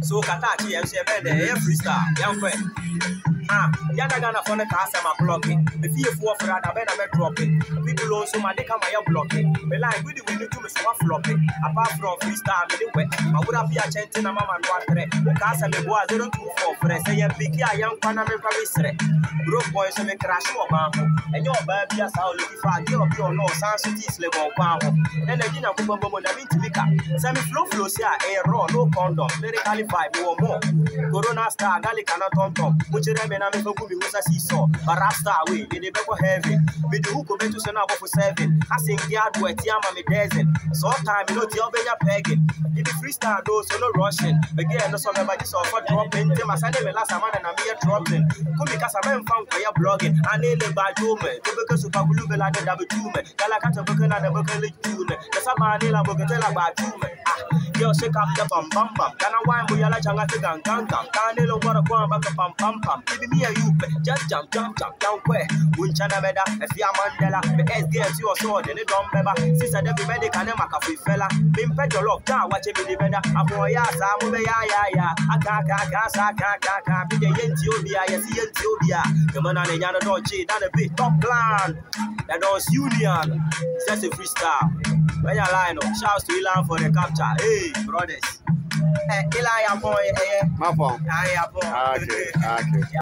So Katachi and Shebede, freestyle, young friend. Yana Gana for the cast, I'm blocking. The fear for Frada, Ben, I'm dropping. People also, my dick, I'm blocking. The line with the window to me, so I'm flopping. Apart from freestyle, I would have been a chanting a mama and water. The cast, I'm a boy, 024 for a say, Picky, a young Panama Paris. Broke boys, and make crash or bamboo. And your baby, as I'll look for a deal of your law, San City's level. And I didn't go on the Mintimika. Semi flow flows here, a raw, no condom, very qualified, or more. Corona star, Gallic and Tom, which I make a movie was a seesaw, but Rasta away, in the back of heaven. With the hook of it to send out for 7. I sing the yard where Tiama me desert. So time, you know, the Albania pegging. If the freestyle goes, so no rushing. Again, no song about this offer dropping. Tim, I send him a last man and I'm here dropping. Come because I'm found for your blogging. I nail it by Jome. The book of Super Blue like the double Jume. Galacata book and the book of June. The Sabanilla book about Jume. Yo, shake up the bum bum bum. Can I wine with Yala Changa Gang Gang Gang? Can't know what a bomb back a pum pum pum. Me a you just jump down where Winchana Beda, a Fia Mandela, the S gets your sword and a drum member. Sister Debbie Medic and a Macafe fella. Bim Pedro lock down, watching me the better. A boy, ya, ya, a kaka, be the Yentobia, yes, Yentobia. The man and the Yana Dolce, done a bit top plan. That was Union, just a freestyle. When you line up, shouts to Ilan for the capture. Hey, brothers. Eli, boy, my phone. I am boy. Okay.